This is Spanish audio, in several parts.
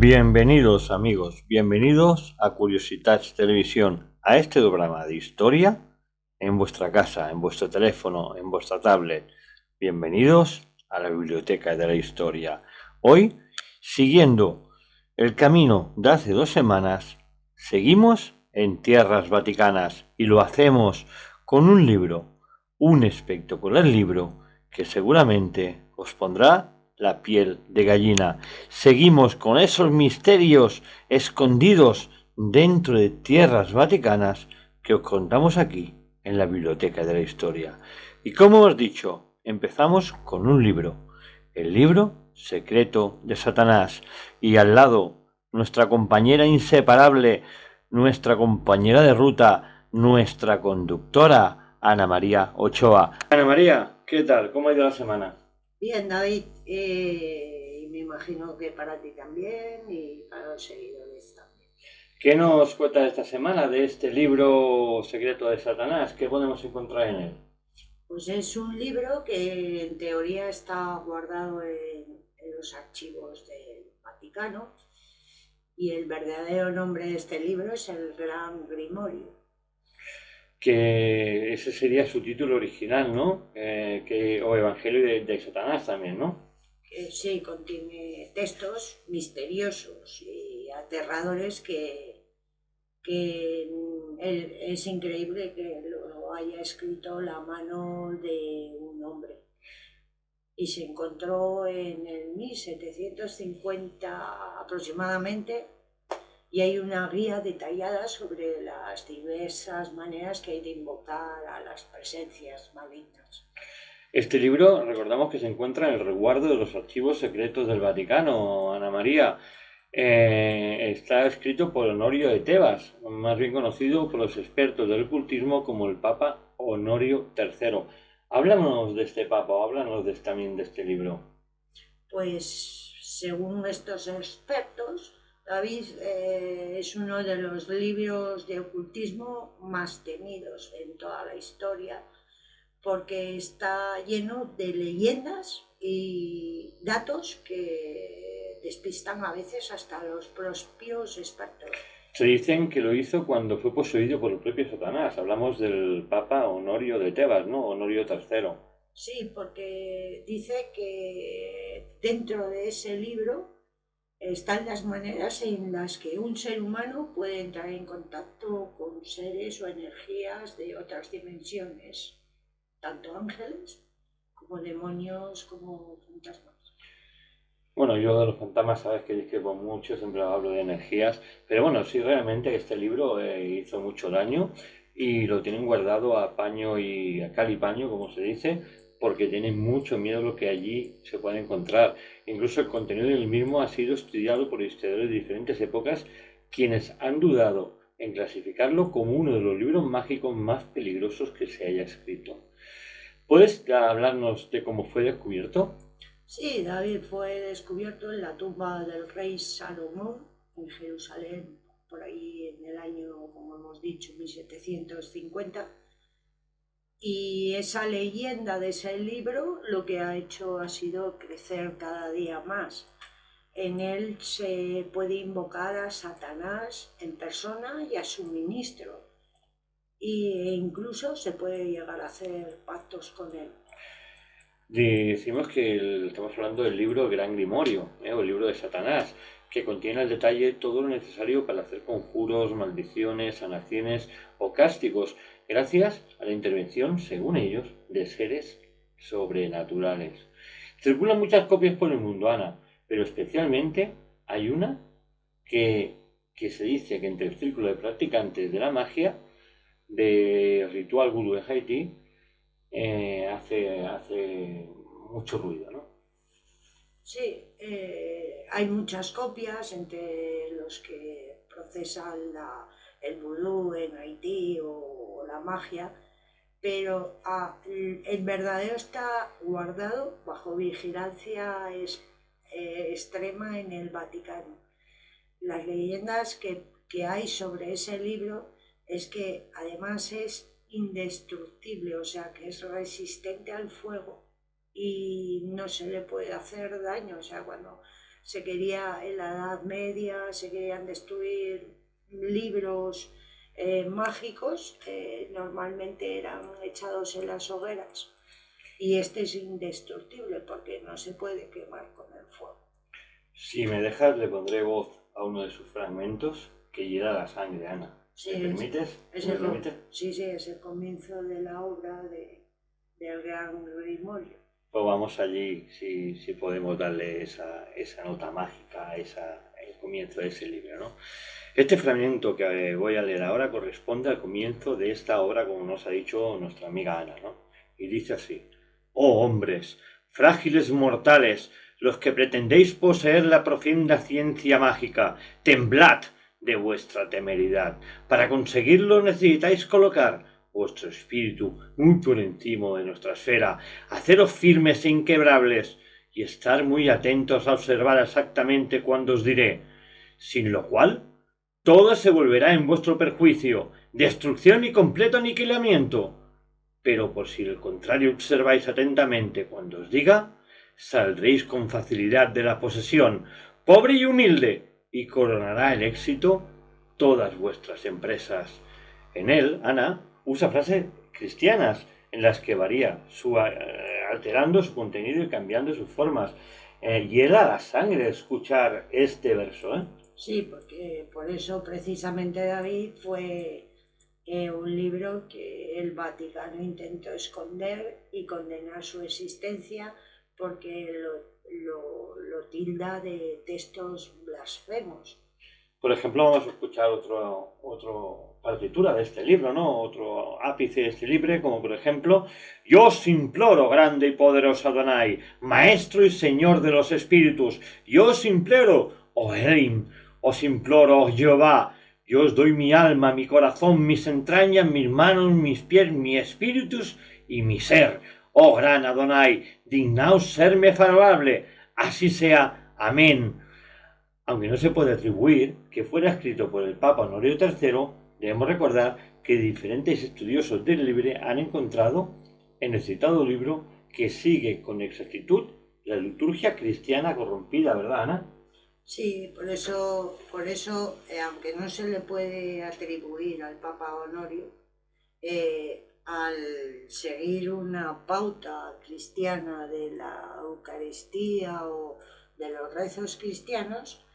Bienvenidos amigos, bienvenidos a Curiositats Televisión, a este programa de historia en vuestra casa, en vuestro teléfono, en vuestra tablet. Bienvenidos a la Biblioteca de la Historia. Hoy, siguiendo el camino de hace 2 semanas, seguimos en tierras vaticanas y lo hacemos con un libro, un espectacular libro que seguramente os pondrá la piel de gallina. Seguimos con esos misterios escondidos dentro de tierras vaticanas que os contamos aquí en la Biblioteca de la Historia. Y como hemos dicho, empezamos con un libro, el libro secreto de Satanás, y al lado nuestra compañera inseparable, nuestra compañera de ruta, nuestra conductora, Ana María Ochoa. Ana María, ¿qué tal? ¿Cómo ha ido la semana? Bien, David, y me imagino que para ti también y para los seguidores también. ¿Qué nos cuenta esta semana de este libro secreto de Satanás? ¿Qué podemos encontrar en él? Pues es un libro que en teoría está guardado en los archivos del Vaticano y el verdadero nombre de este libro es el Gran Grimorio. Que ese sería su título original, ¿no? O Evangelio de Satanás también, ¿no? Que sí, contiene textos misteriosos y aterradores que es increíble que lo haya escrito la mano de un hombre. Y se encontró en el 1750 aproximadamente y hay una guía detallada sobre las diversas maneras que hay de invocar a las presencias malignas. Este libro, recordamos que se encuentra en el resguardo de los archivos secretos del Vaticano, Ana María. Está escrito por Honorio de Tebas, más bien conocido por los expertos del ocultismo como el Papa Honorio III. Háblanos de este Papa, o háblanos también de este libro. Pues según estos expertos, David, es uno de los libros de ocultismo más temidos en toda la historia porque está lleno de leyendas y datos que despistan a veces hasta los propios expertos. Se dicen que lo hizo cuando fue poseído por el propio Satanás. Hablamos del Papa Honorio de Tebas, ¿no? Honorio III. Sí, porque dice que dentro de ese libro están las maneras en las que un ser humano puede entrar en contacto con seres o energías de otras dimensiones, tanto ángeles como demonios como fantasmas. Bueno, yo de los fantasmas sabes que discrepo mucho, siempre hablo de energías, pero bueno, sí, realmente este libro hizo mucho daño y lo tienen guardado a paño y a cal y paño, como se dice, porque tienen mucho miedo a lo que allí se puede encontrar. Incluso el contenido del mismo ha sido estudiado por historiadores de diferentes épocas, quienes han dudado en clasificarlo como uno de los libros mágicos más peligrosos que se haya escrito. ¿Puedes hablarnos de cómo fue descubierto? Sí, David fue descubierto en la tumba del rey Salomón en Jerusalén, por ahí en el año, como hemos dicho, 1750. Y esa leyenda de ese libro lo que ha hecho ha sido crecer cada día más. En él se puede invocar a Satanás en persona y a su ministro. E incluso se puede llegar a hacer pactos con él. Decimos que estamos hablando del libro Gran Grimorio, o el libro de Satanás, que contiene al detalle todo lo necesario para hacer conjuros, maldiciones, sanaciones o cástigos, gracias a la intervención, según ellos, de seres sobrenaturales. Circulan muchas copias por el mundo, Ana, pero especialmente hay una que, que se dice que entre el círculo de practicantes de la magia, de ritual vudú de Haití, hace mucho ruido, ¿no? Sí, hay muchas copias entre los que procesan el vudú en Haití o la magia, pero el verdadero está guardado bajo vigilancia extrema en el Vaticano. Las leyendas que hay sobre ese libro es que además es indestructible, o sea que es resistente al fuego y no se le puede hacer daño. O sea, cuando se quería, en la Edad Media, se querían destruir libros mágicos, normalmente eran echados en las hogueras. Y este es indestructible porque no se puede quemar con el fuego. Si me dejas, le pondré voz a uno de sus fragmentos, que hiela la sangre, Ana. Sí, ¿Me permites? Sí, es el comienzo de la obra del gran Grimorio. Pues vamos allí, si podemos darle esa nota mágica, el comienzo de ese libro, ¿no? Este fragmento que voy a leer ahora corresponde al comienzo de esta obra, como nos ha dicho nuestra amiga Ana, ¿no? Y dice así: Oh hombres, frágiles mortales, los que pretendéis poseer la profunda ciencia mágica, temblad de vuestra temeridad. Para conseguirlo necesitáis colocar vuestro espíritu muy por encima de nuestra esfera, haceros firmes e inquebrables y estar muy atentos a observar exactamente cuando os diré, sin lo cual todo se volverá en vuestro perjuicio, destrucción y completo aniquilamiento. Pero por si el contrario observáis atentamente cuando os diga, saldréis con facilidad de la posesión, pobre y humilde, y coronará el éxito todas vuestras empresas. En él, Ana usa frases cristianas en las que varía, alterando su contenido y cambiando sus formas. Hiela la sangre escuchar este verso, ¿eh? Sí, porque por eso precisamente David fue un libro que el Vaticano intentó esconder y condenar su existencia porque lo tilda de textos blasfemos. Por ejemplo, vamos a escuchar otro partitura de este libro, ¿no? Otro ápice de este libro, como por ejemplo: Yo os imploro, grande y poderoso Adonai, Maestro y Señor de los Espíritus, yo os imploro, oh Elohim, os imploro, oh Jehová, yo os doy mi alma, mi corazón, mis entrañas, mis manos, mis pies, mi espíritu y mi ser. Oh gran Adonai, dignaos serme favorable, así sea. Amén. Aunque no se puede atribuir que fuera escrito por el Papa Honorio III, debemos recordar que diferentes estudiosos del libro han encontrado en el citado libro que sigue con exactitud la liturgia cristiana corrompida, ¿verdad, Ana? Sí, por eso aunque no se le puede atribuir al Papa Honorio, al seguir una pauta cristiana de la Eucaristía o de los rezos cristianos,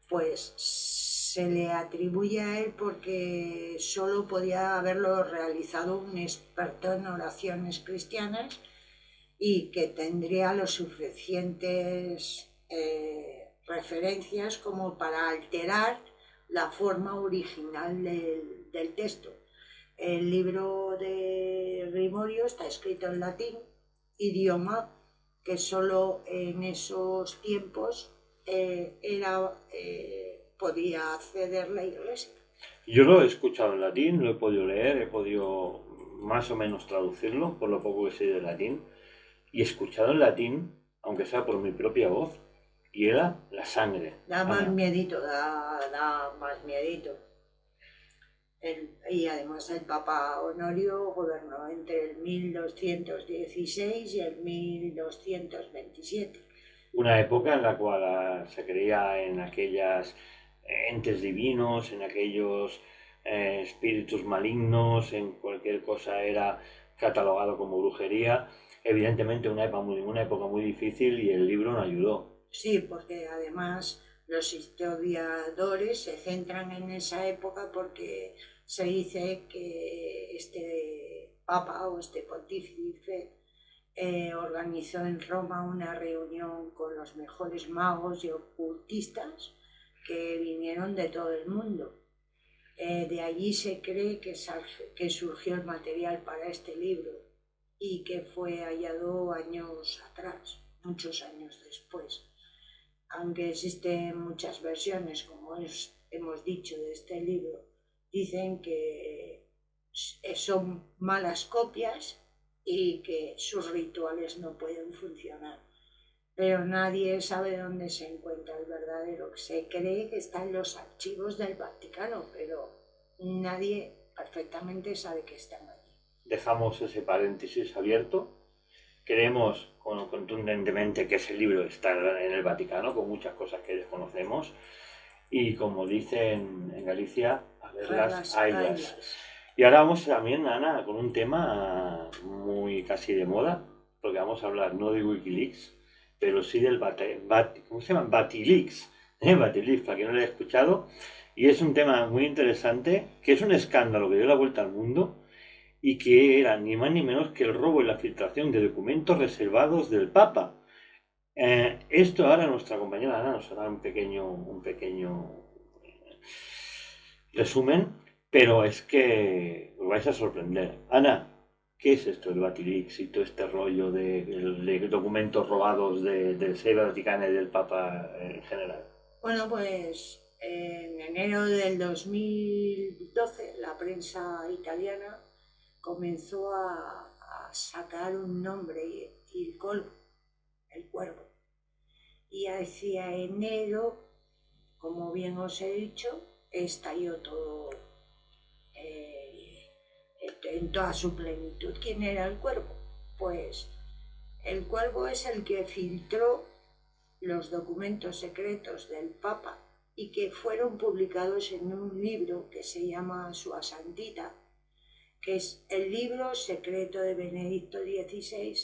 pues se le atribuye a él porque solo podía haberlo realizado un experto en oraciones cristianas y que tendría los suficientes referencias como para alterar la forma original del texto. El libro de Grimorio está escrito en latín, idioma que solo en esos tiempos podía acceder la Iglesia. Yo lo he escuchado en latín, lo he podido leer, he podido más o menos traducirlo, por lo poco que sé de latín, y escuchado en latín, aunque sea por mi propia voz, hiela la sangre. Da más miedito, da más miedito. Y además el Papa Honorio gobernó entre el 1216 y el 1227. Una época en la cual se creía en aquellas entes divinos, en aquellos espíritus malignos, en cualquier cosa era catalogado como brujería. Evidentemente una época muy difícil y el libro no ayudó. Sí, porque además los historiadores se centran en esa época porque se dice que este papa o este pontífice organizó en Roma una reunión con los mejores magos y ocultistas que vinieron de todo el mundo. De allí se cree que surgió el material para este libro y que fue hallado años atrás, muchos años después. Aunque existen muchas versiones, como hemos dicho, de este libro, dicen que son malas copias y que sus rituales no pueden funcionar. Pero nadie sabe dónde se encuentra el verdadero. Se cree que está en los archivos del Vaticano, pero nadie perfectamente sabe que están allí. Dejamos ese paréntesis abierto. Queremos contundentemente que ese libro está en el Vaticano, con muchas cosas que desconocemos. Y como dicen en Galicia, a verlas, haylas. Y ahora vamos también, Ana, con un tema muy casi de moda, porque vamos a hablar no de Wikileaks, pero sí del ¿cómo se llama? Batileaks. Batileaks, para quien no lo haya escuchado. Y es un tema muy interesante, que es un escándalo que dio la vuelta al mundo y que era ni más ni menos que el robo y la filtración de documentos reservados del Papa. Esto ahora nuestra compañera Ana nos hará un pequeño resumen, pero es que os vais a sorprender. Ana, ¿qué es esto del Batileaks y todo este rollo de documentos robados del Sede Vaticana y del Papa en general? Bueno, pues en enero del 2012 la prensa italiana comenzó a sacar un nombre y el cuervo. Y hacia enero, como bien os he dicho, estalló todo en toda su plenitud. ¿Quién era el cuervo? Pues el cuervo es el que filtró los documentos secretos del Papa y que fueron publicados en un libro que se llama Sua Santità, que es el libro secreto de Benedicto XVI,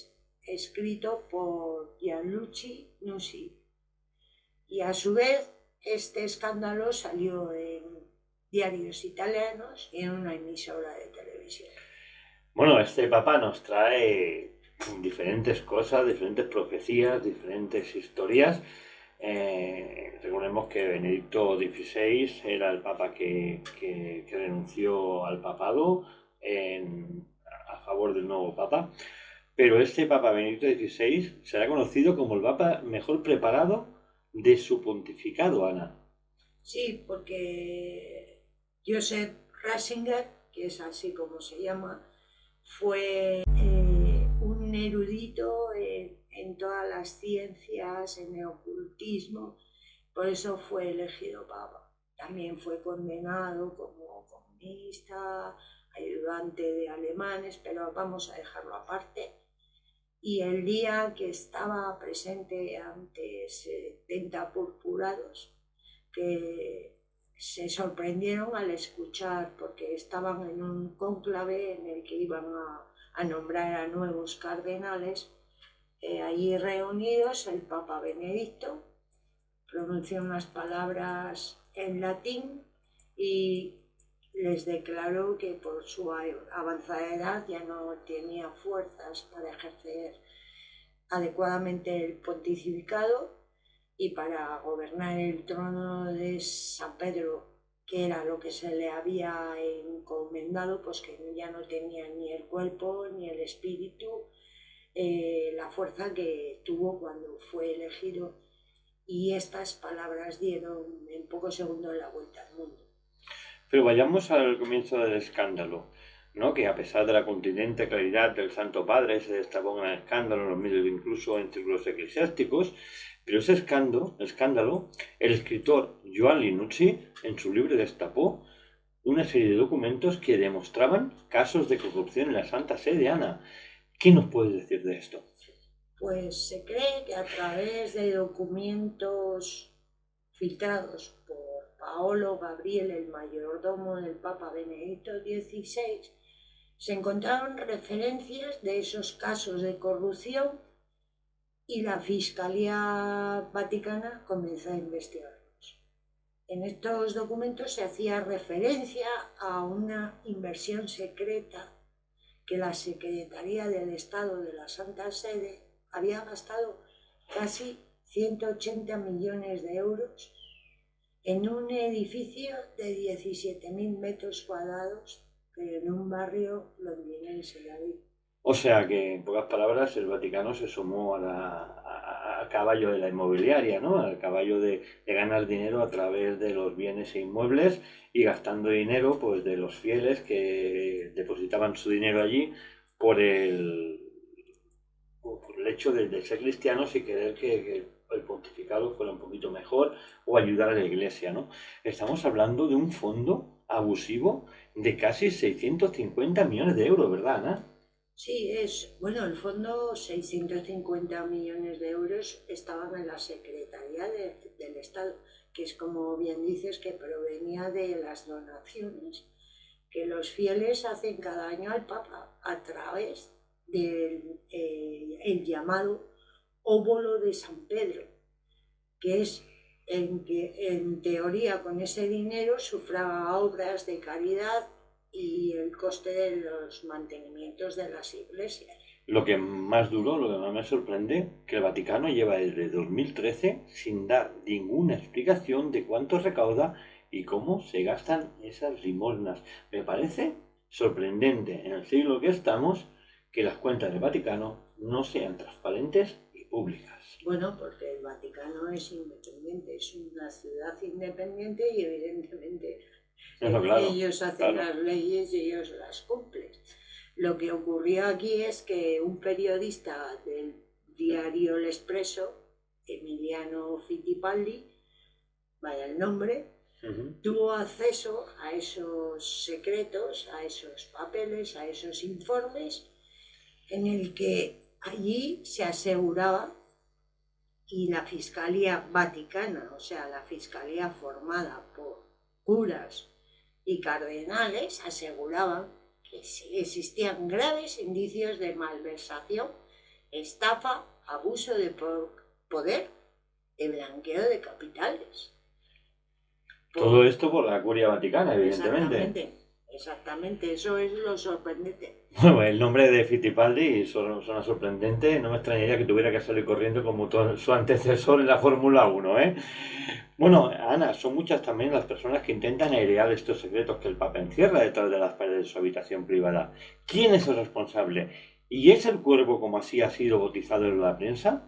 escrito por Gianluigi Nussi. Y a su vez, este escándalo salió en diarios italianos y en una emisora de televisión. Bueno, este Papa nos trae diferentes cosas, diferentes profecías, diferentes historias. Recordemos que Benedicto XVI era el Papa que renunció al papado a favor del nuevo Papa. Pero este Papa Benedicto XVI será conocido como el Papa mejor preparado de su pontificado, Ana. Sí, porque Joseph Ratzinger, que es así como se llama, fue un erudito en todas las ciencias, en el ocultismo, por eso fue elegido papa. También fue condenado como comunista, ayudante de alemanes, pero vamos a dejarlo aparte. Y el día que estaba presente ante 70 purpurados, que se sorprendieron al escuchar, porque estaban en un cónclave en el que iban a nombrar a nuevos cardenales. Allí reunidos, el Papa Benedicto pronunció unas palabras en latín y les declaró que por su avanzada edad ya no tenía fuerzas para ejercer adecuadamente el pontificado y para gobernar el trono de San Pedro, que era lo que se le había encomendado, pues que ya no tenía ni el cuerpo ni el espíritu, la fuerza que tuvo cuando fue elegido. Y estas palabras dieron en pocos segundos la vuelta al mundo. Pero vayamos al comienzo del escándalo, ¿no? Que a pesar de la contundente claridad del Santo Padre se destapó un escándalo en los medios, incluso en círculos eclesiásticos. Pero ese escándalo, el escritor Joan Linucci en su libro destapó una serie de documentos que demostraban casos de corrupción en la Santa Sede. Ana, ¿qué nos puedes decir de esto? Pues se cree que a través de documentos filtrados por Paolo Gabriele, el mayordomo del Papa Benedicto XVI, se encontraron referencias de esos casos de corrupción y la Fiscalía Vaticana comenzó a investigarlos. En estos documentos se hacía referencia a una inversión secreta que la Secretaría del Estado de la Santa Sede había gastado casi 180 millones de euros en un edificio de 17.000 metros cuadrados, pero en un barrio londinense, David. O sea que, en pocas palabras, el Vaticano se sumó al caballo de la inmobiliaria, ¿no? Al caballo de ganar dinero a través de los bienes e inmuebles y gastando dinero pues, de los fieles que depositaban su dinero allí por el hecho de ser cristianos y querer que el pontificado fuera un poquito mejor o ayudar a la iglesia, ¿no? Estamos hablando de un fondo abusivo de casi 650 millones de euros, ¿verdad, Ana? Sí, bueno, el fondo, 650 millones de euros estaban en la Secretaría del Estado, que es como bien dices, que provenía de las donaciones que los fieles hacen cada año al Papa a través del el llamado óbolo de San Pedro, que es en que en teoría con ese dinero sufraga obras de caridad y el coste de los mantenimientos de las iglesias. Lo que más duro, lo que más me sorprende, que el Vaticano lleva desde 2013 sin dar ninguna explicación de cuánto recauda y cómo se gastan esas limosnas. Me parece sorprendente en el siglo que estamos que las cuentas del Vaticano no sean transparentes y públicas. Bueno, porque el Vaticano es independiente, es una ciudad independiente y evidentemente Eso claro, ellos hacen claro. las leyes y ellos las cumplen. Lo que ocurrió aquí es que un periodista del diario El Expreso, Emiliano Fittipaldi, vaya el nombre, tuvo acceso a esos secretos, a esos papeles, a esos informes, en el que allí se aseguraba, y la Fiscalía Vaticana, o sea, la Fiscalía formada por curas y cardenales, aseguraban que existían graves indicios de malversación, estafa, abuso de poder y blanqueo de capitales. Todo esto por la Curia Vaticana, evidentemente. Exactamente, eso es lo sorprendente. Bueno, el nombre de Fittipaldi suena sorprendente. No me extrañaría que tuviera que salir corriendo como su antecesor en la Fórmula 1, ¿eh? Bueno, Ana, son muchas también las personas que intentan airear estos secretos que el Papa encierra detrás de las paredes de su habitación privada. ¿Quién es el responsable? ¿Y es el cuervo como así ha sido bautizado en la prensa?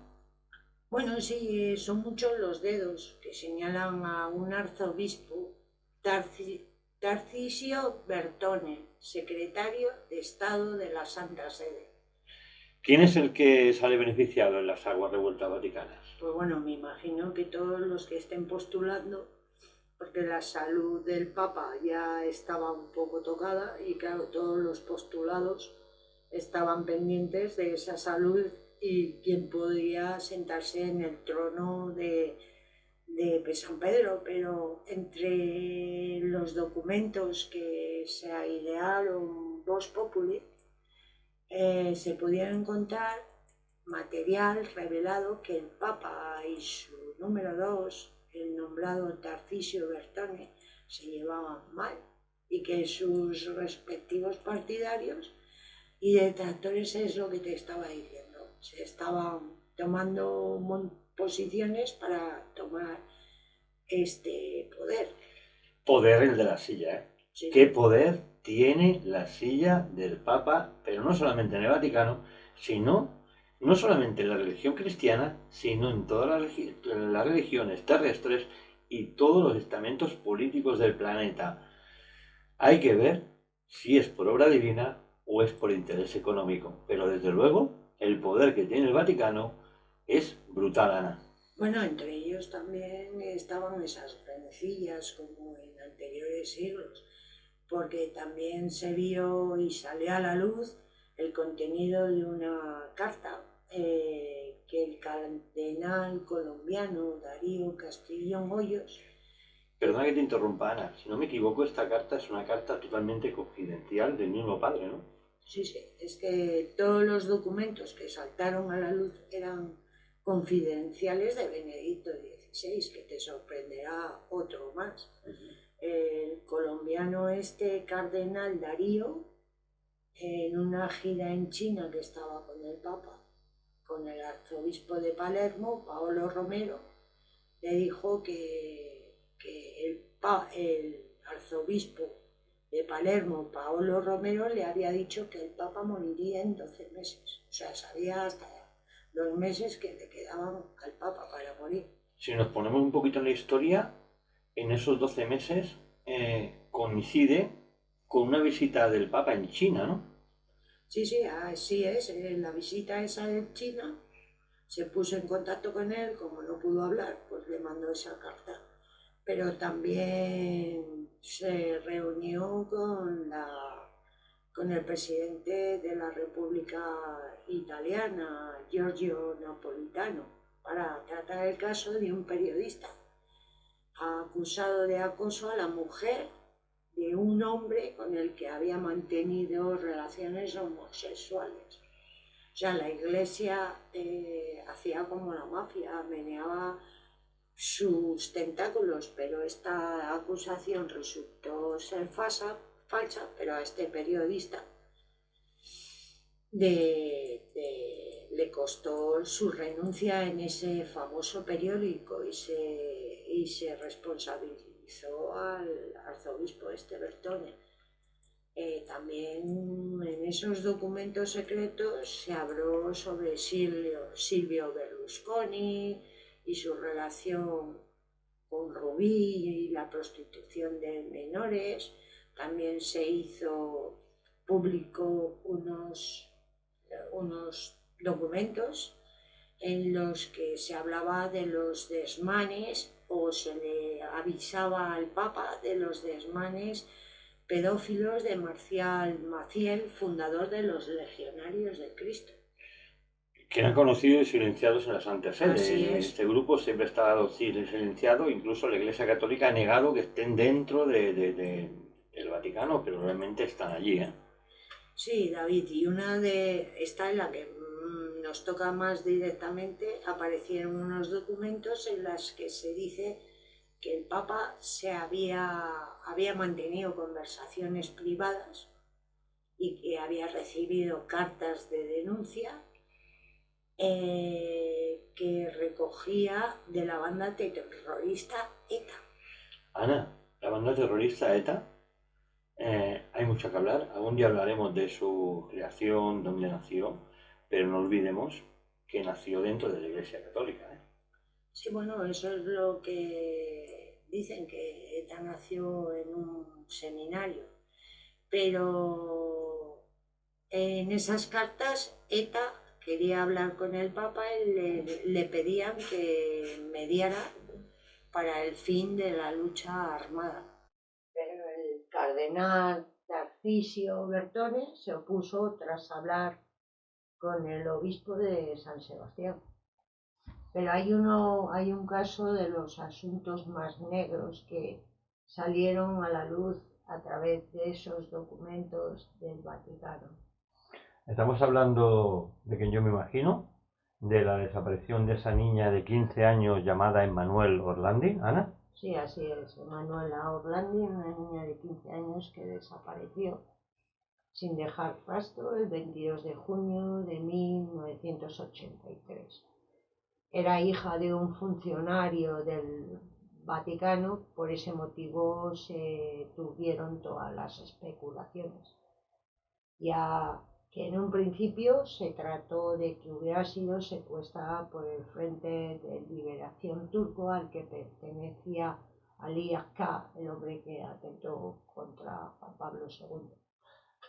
Bueno, sí, son muchos los dedos que señalan a un arzobispo, Tarcisio Bertone, secretario de Estado de la Santa Sede. ¿Quién es el que sale beneficiado en las aguas revueltas vaticanas? Pues bueno, me imagino que todos los que estén postulando, porque la salud del Papa ya estaba un poco tocada y claro, todos los postulados estaban pendientes de esa salud y quién podía sentarse en el trono de San Pedro, pero entre los documentos que se idearon Vox Populi, se pudieron encontrar material revelado que el Papa y su número 2, el nombrado Tarcisio Bertone, se llevaban mal y que sus respectivos partidarios y detractores, es lo que te estaba diciendo, se estaban tomando posiciones para tomar este poder. Poder el de la silla, ¿eh? Sí. ¿Qué poder tiene la silla del Papa? Pero no solamente en el Vaticano, sino no solamente en la religión cristiana, sino en todas las religiones terrestres y todos los estamentos políticos del planeta. Hay que ver si es por obra divina o es por interés económico. Pero desde luego, el poder que tiene el Vaticano es brutal, Ana. Bueno, entre ellos también estaban esas rencillas como en anteriores siglos, porque también se vio y salió a la luz el contenido de una carta que el cardenal colombiano Darío Castrillón Hoyos. Perdona que te interrumpa, Ana. Si no me equivoco, esta carta es una carta totalmente confidencial del mismo padre, ¿no? Sí, sí, es que todos los documentos que saltaron a la luz eran confidenciales de Benedicto XVI, que te sorprenderá otro más. El colombiano cardenal Darío, en una gira en China que estaba con el Papa, con el arzobispo de Palermo, Paolo Romero, le dijo que el arzobispo de Palermo, Paolo Romero, le había dicho que el Papa moriría en 12 meses. O sea, sabía hasta los meses que le quedaban al Papa para morir. Si nos ponemos un poquito en la historia, en esos 12 meses coincide con una visita del Papa en China, ¿no? Sí, sí, así es. En la visita esa de China se puso en contacto con él, como no pudo hablar, pues le mandó esa carta. Pero también se reunió con con el presidente de la República Italiana, Giorgio Napolitano, para tratar el caso de un periodista acusado de acoso a la mujer de un hombre con el que había mantenido relaciones homosexuales. O sea, la iglesia hacía como la mafia, meneaba sus tentáculos, pero esta acusación resultó ser falsa, pero a este periodista le costó su renuncia en ese famoso periódico y se responsabilizó al arzobispo Bertone. También en esos documentos secretos se habló sobre Silvio Berlusconi y su relación con Rubí y la prostitución de menores. También se hizo público unos documentos en los que se hablaba de los desmanes o se le avisaba al Papa de los desmanes pedófilos de Marcial Maciel, fundador de los Legionarios de Cristo. Que eran conocidos y silenciados en la Santa Sede. Así es. Este grupo siempre estaba silenciado, incluso la Iglesia Católica ha negado que estén dentro del Vaticano, pero realmente están allí, ¿eh? Sí, David, y esta en la que nos toca más directamente, aparecieron unos documentos en los que se dice que el Papa había mantenido conversaciones privadas y que había recibido cartas de denuncia que recogía de la banda terrorista ETA. Ana, la banda terrorista ETA, hay mucho que hablar. Algún día hablaremos de su creación, dónde nació, pero no olvidemos que nació dentro de la Iglesia Católica, ¿eh? Sí, bueno, eso es lo que dicen, que ETA nació en un seminario, pero en esas cartas ETA quería hablar con el Papa y le pedían que mediara para el fin de la lucha armada. Pero el cardenal Tarcisio Bertone se opuso tras hablar con el obispo de San Sebastián. Pero hay un caso de los asuntos más negros que salieron a la luz a través de esos documentos del Vaticano. Estamos hablando de que yo me imagino, de la desaparición de esa niña de 15 años llamada Emmanuel Orlandi, Ana. Sí, así es. Emanuela Orlandi, una niña de 15 años que desapareció sin dejar rastro el 22 de junio de 1983. Era hija de un funcionario del Vaticano, por ese motivo se tuvieron todas las especulaciones, ya que en un principio se trató de que hubiera sido secuestrada por el Frente de Liberación Turco al que pertenecía Ali Akka, el hombre que atentó contra Juan Pablo II.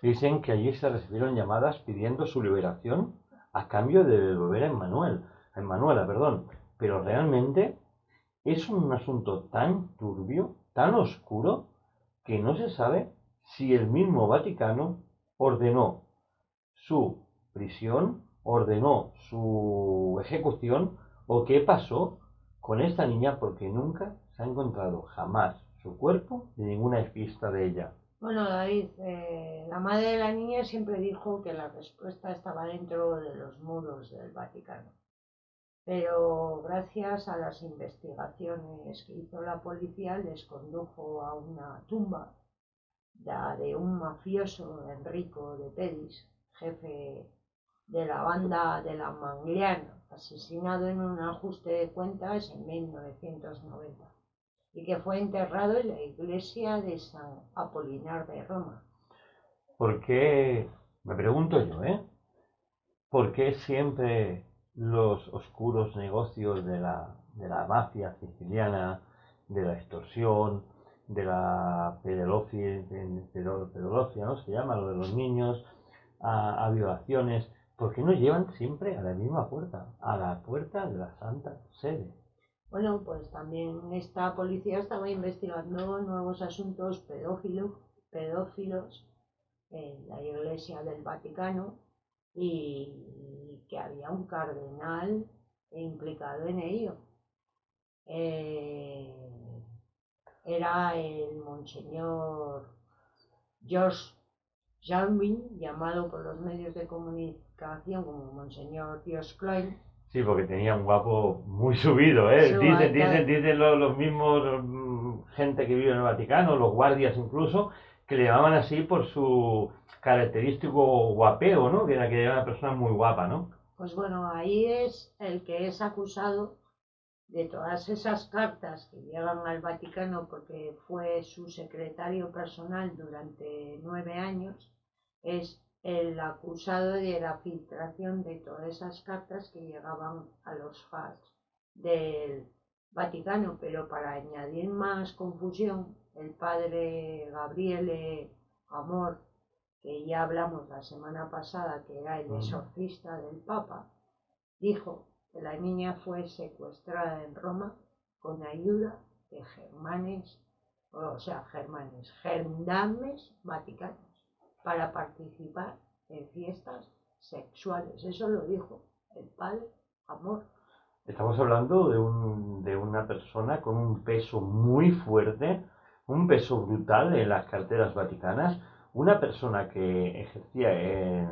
Dicen que allí se recibieron llamadas pidiendo su liberación a cambio de devolver a Emmanuela, pero realmente es un asunto tan turbio, tan oscuro, que no se sabe si el mismo Vaticano ordenó su prisión, ordenó su ejecución o qué pasó con esta niña, porque nunca se ha encontrado jamás su cuerpo ni ninguna pista de ella. Bueno, David, la madre de la niña siempre dijo que la respuesta estaba dentro de los muros del Vaticano. Pero gracias a las investigaciones que hizo la policía, les condujo a una tumba, la de un mafioso, Enrico de Pedis, jefe de la banda de la Mangliana, asesinado en un ajuste de cuentas en 1990, y que fue enterrado en la iglesia de San Apolinar de Roma. ¿Por qué, me pregunto yo, por qué siempre los oscuros negocios de la mafia siciliana, de la extorsión, de la pedología, ¿no? Se llama lo de los niños, a violaciones, ¿por qué no llevan siempre a la misma puerta, a la puerta de la Santa Sede? Bueno, pues también esta policía estaba investigando nuevos asuntos pedófilos en la Iglesia del Vaticano y que había un cardenal implicado en ello. Era el monseñor George Jalvin, llamado por los medios de comunicación como monseñor George Klein. Sí, porque tenía un guapo muy subido, ¿eh? Dicen los mismos gente que vive en el Vaticano, los guardias incluso, que le llamaban así por su característico guapeo, ¿no? Que era una persona muy guapa, ¿no? Pues bueno, ahí es el que es acusado de todas esas cartas que llegan al Vaticano, porque fue su secretario personal durante 9 años, es el acusado de la filtración de todas esas cartas que llegaban a los FARC del Vaticano. Pero para añadir más confusión, el padre Gabriele Amor, que ya hablamos la semana pasada, que era el exorcista del Papa, dijo que la niña fue secuestrada en Roma con ayuda de gendarmes vaticanos, para participar en fiestas sexuales. Eso lo dijo el padre Amor. Estamos hablando de una persona con un peso muy fuerte, un peso brutal en las carteras vaticanas, una persona que ejercía en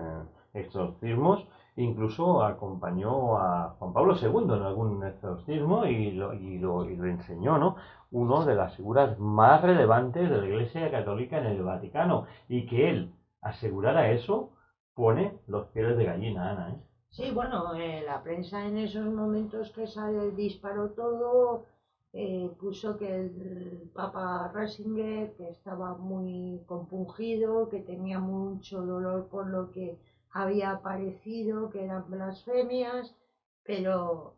exorcismos, incluso acompañó a Juan Pablo II en algún exorcismo y lo enseñó, ¿no? Uno de las figuras más relevantes de la Iglesia Católica en el Vaticano, y que él asegurara eso pone los pelos de gallina, Ana, ¿eh? Sí, bueno, la prensa en esos momentos que sale disparó todo, puso que el Papa Ratzinger, que estaba muy compungido, que tenía mucho dolor por lo que había aparecido, que eran blasfemias, pero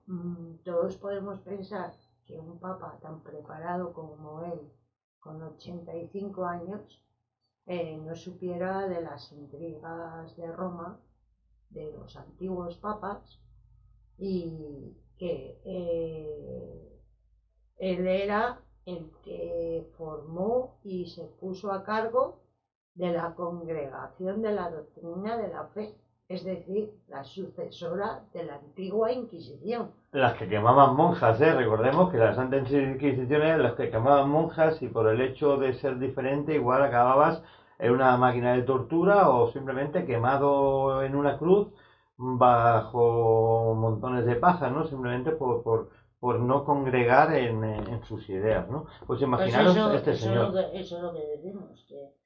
todos podemos pensar que un Papa tan preparado como él, con 85 años, no supiera de las intrigas de Roma, de los antiguos papas, y que él era el que formó y se puso a cargo de la Congregación de la Doctrina de la Fe, es decir, la sucesora de la antigua Inquisición. Las que quemaban monjas, ¿eh? Recordemos que la Santa Inquisición eran las que quemaban monjas, y por el hecho de ser diferente igual acababas en una máquina de tortura o simplemente quemado en una cruz bajo montones de paja, ¿no? Simplemente por no congregar en sus ideas, ¿no? Pues imaginaros señor. Eso es lo que decimos, que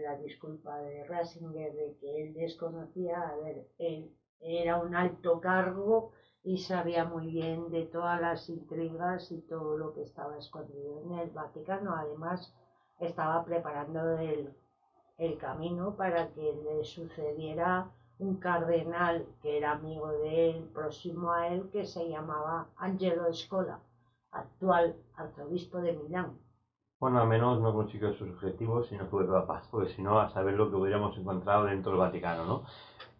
la disculpa de Ratzinger de que él desconocía, a ver, él era un alto cargo y sabía muy bien de todas las intrigas y todo lo que estaba escondido en el Vaticano. Además, estaba preparando el camino para que le sucediera un cardenal que era amigo de él, próximo a él, que se llamaba Angelo Scola, actual arzobispo de Milán. Bueno, al menos no consiguió sus objetivos, sino tuve paz, porque si no, a saber lo que hubiéramos encontrado dentro del Vaticano, ¿no?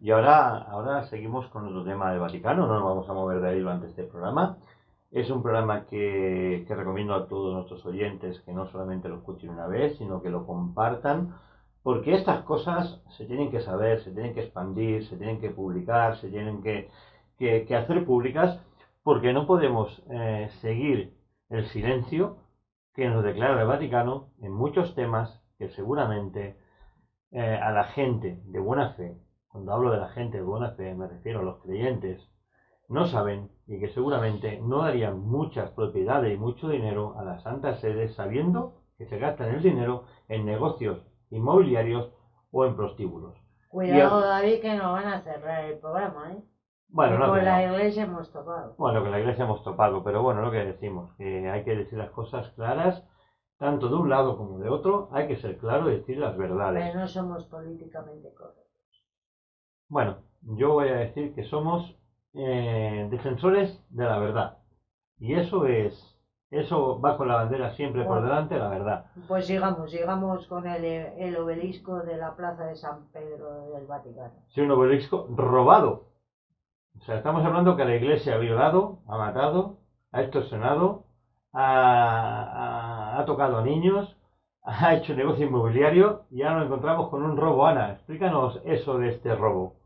Y ahora seguimos con otro tema del Vaticano, no nos vamos a mover de ahí durante este programa. Es un programa que recomiendo a todos nuestros oyentes que no solamente lo escuchen una vez, sino que lo compartan, porque estas cosas se tienen que saber, se tienen que expandir, se tienen que publicar, se tienen que hacer públicas, porque no podemos seguir el silencio que nos declara el Vaticano en muchos temas que seguramente a la gente de buena fe, cuando hablo de la gente de buena fe me refiero a los creyentes, no saben, y que seguramente no darían muchas propiedades y mucho dinero a la Santa Sede sabiendo que se gastan el dinero en negocios inmobiliarios o en prostíbulos. Cuidado, David, que nos van a cerrar el programa, ¿eh? Bueno, que no, con la Iglesia hemos topado. Bueno, con la Iglesia hemos topado, pero bueno, lo que decimos, que hay que decir las cosas claras, tanto de un lado como de otro, hay que ser claro y decir las verdades. Pero no somos políticamente correctos. Bueno, yo voy a decir que somos defensores de la verdad. Y eso va con la bandera siempre por delante, la verdad. Pues sigamos con el obelisco de la Plaza de San Pedro del Vaticano. Sí, un obelisco robado. O sea, estamos hablando que la Iglesia ha violado, ha matado, ha extorsionado, ha tocado a niños, ha hecho negocio inmobiliario y ahora nos encontramos con un robo. Ana, explícanos eso de este robo.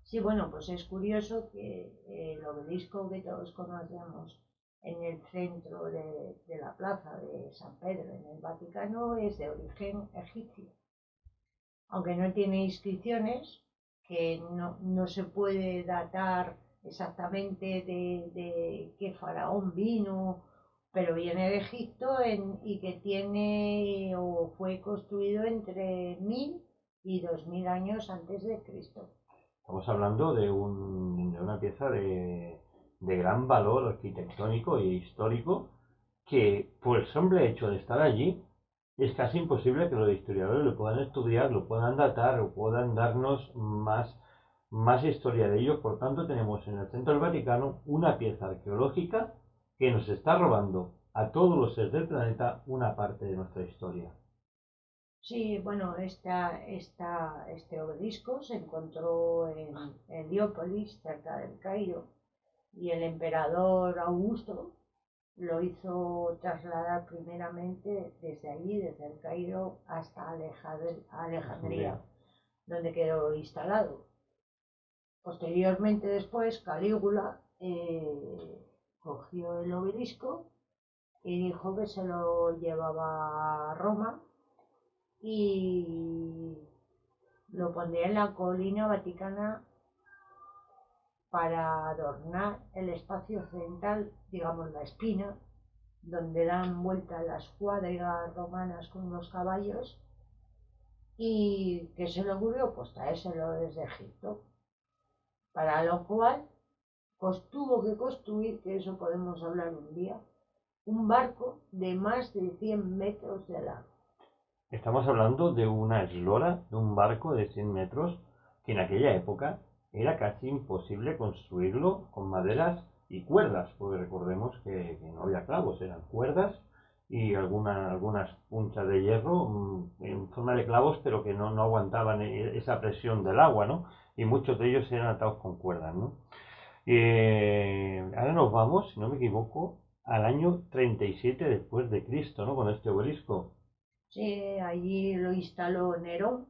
Sí, bueno, pues es curioso que el obelisco que todos conocemos en el centro de la plaza de San Pedro en el Vaticano es de origen egipcio. Aunque no tiene inscripciones, que no se puede datar exactamente de qué faraón vino, pero viene de Egipto y que tiene o fue construido entre 1000 y 2000 años antes de Cristo. Estamos hablando de una pieza de gran valor arquitectónico e histórico que, por el simple hecho de estar allí, es casi imposible que los historiadores lo puedan estudiar, lo puedan datar o puedan darnos más historia de ello. Por tanto, tenemos en el centro del Vaticano una pieza arqueológica que nos está robando a todos los seres del planeta una parte de nuestra historia. Sí, bueno, este obelisco se encontró en Heliópolis, cerca del Cairo, y el emperador Augusto lo hizo trasladar primeramente desde allí, desde el Cairo, hasta Alejandría, donde quedó instalado. Posteriormente, después, Calígula cogió el obelisco y dijo que se lo llevaba a Roma y lo pondría en la colina vaticana para adornar el espacio occidental, digamos la espina, donde dan vuelta las cuadrigas romanas con los caballos. ¿Y qué se le ocurrió? Pues traérselo desde Egipto, para lo cual pues tuvo que construir, que eso podemos hablar un día, un barco de más de 100 metros de largo. Estamos hablando de una eslora, de un barco de 100 metros, que en aquella época era casi imposible construirlo con maderas y cuerdas, porque recordemos que no había clavos, eran cuerdas y algunas punchas de hierro en forma de clavos, pero que no aguantaban esa presión del agua, ¿no? Y muchos de ellos eran atados con cuerdas, ¿no? Ahora nos vamos, si no me equivoco, al año 37 después de Cristo, ¿no? Con este obelisco. Sí, allí lo instaló Nerón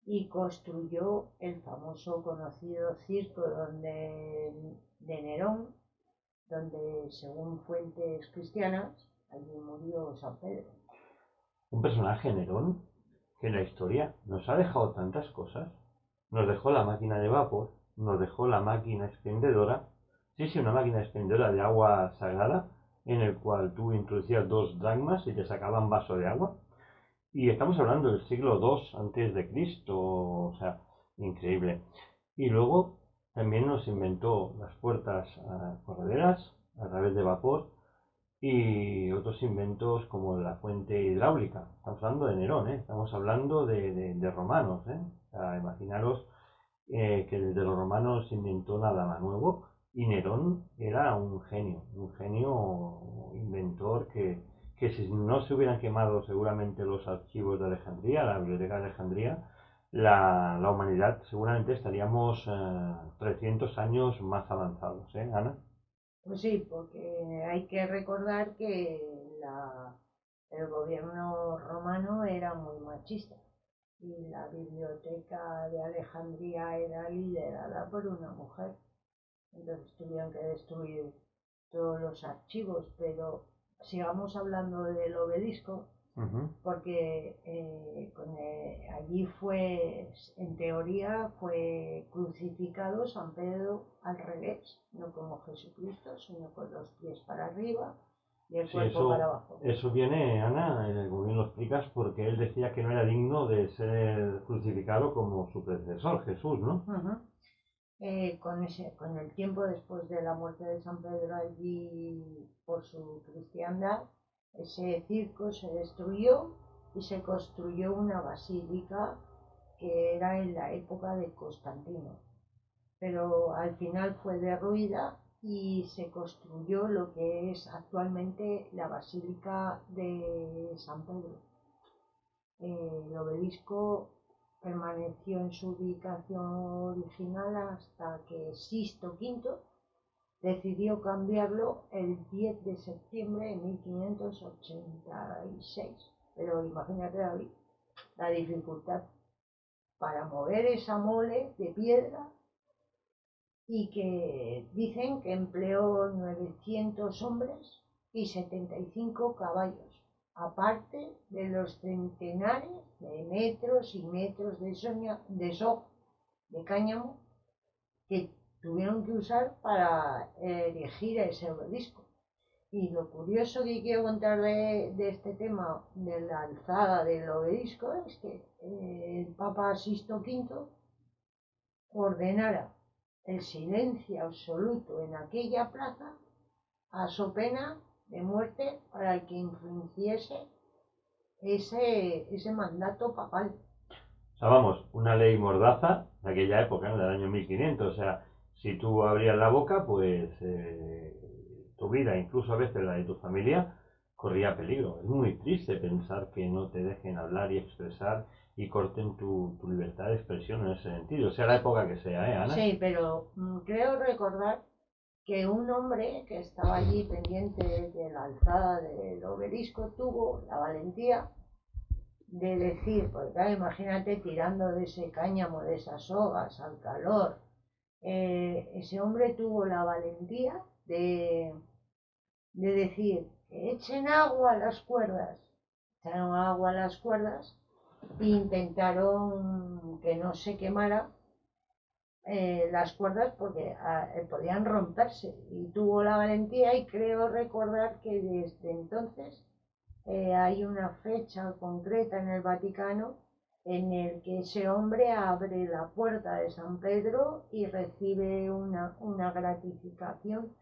y construyó el famoso conocido circo de Nerón, donde según fuentes cristianas, allí murió San Pedro. Un personaje Nerón que en la historia nos ha dejado tantas cosas. Nos dejó la máquina de vapor, nos dejó la máquina expendedora, sí, una máquina expendedora de agua sagrada, en el cual tú introducías 2 dracmas y te sacaban vaso de agua. Y estamos hablando del siglo II antes de Cristo, o sea, increíble. Y luego también nos inventó las puertas correderas a través de vapor y otros inventos como la fuente hidráulica. Estamos hablando de Nerón, ¿eh? Estamos hablando de romanos. ¿Eh? O sea, imaginaros que desde los romanos se inventó nada nuevo y Nerón era un genio inventor que si no se hubieran quemado seguramente los archivos de Alejandría, la biblioteca de Alejandría, la humanidad seguramente estaríamos 300 años más avanzados, ¿eh, Ana? Pues sí, porque hay que recordar que el gobierno romano era muy machista y la biblioteca de Alejandría era liderada por una mujer. Entonces tuvieron que destruir todos los archivos, pero sigamos hablando del obelisco, porque allí fue, en teoría, fue crucificado San Pedro al revés, no como Jesucristo, sino con los pies para arriba y el Sí, cuerpo para abajo. eso viene, Ana, como bien lo explicas, porque él decía que no era digno de ser crucificado como su predecesor, Jesús, ¿no? Con el tiempo después de la muerte de San Pedro allí por su cristiandad, ese circo se destruyó y se construyó una basílica que era en la época de Constantino, pero al final fue derruida y se construyó lo que es actualmente la Basílica de San Pedro. El obelisco permaneció en su ubicación original hasta que Sisto V decidió cambiarlo el 10 de septiembre de 1586. pero imagínate la dificultad para mover esa mole de piedra, y que dicen que empleó 900 hombres y 75 caballos, aparte de los centenares de metros y metros de cáñamo que tuvieron que usar para erigir ese obelisco. Y lo curioso que quiero contar de este tema de la alzada del obelisco es que el Papa Sixto V ordenara el silencio absoluto en aquella plaza a so pena de muerte para el que infringiese ese mandato papal. O sea, vamos, una ley mordaza de aquella época, ¿no? Del año 1500. O sea, si tú abrías la boca, pues tu vida, incluso a veces la de tu familia, corría peligro. Es muy triste pensar que no te dejen hablar y expresar y corten tu libertad de expresión en ese sentido, sea la época que sea, ¿eh, Ana? Sí, pero creo recordar que un hombre que estaba allí pendiente de la alzada del obelisco tuvo la valentía de decir, porque claro, imagínate tirando de ese cáñamo, de esas sogas, al calor, ese hombre tuvo la valentía de decir que echen agua a las cuerdas. Echaron agua a las cuerdas e intentaron que no se quemara las cuerdas porque podían romperse, y tuvo la valentía, y creo recordar que desde entonces hay una fecha concreta en el Vaticano en el que ese hombre abre la puerta de San Pedro y recibe una gratificación.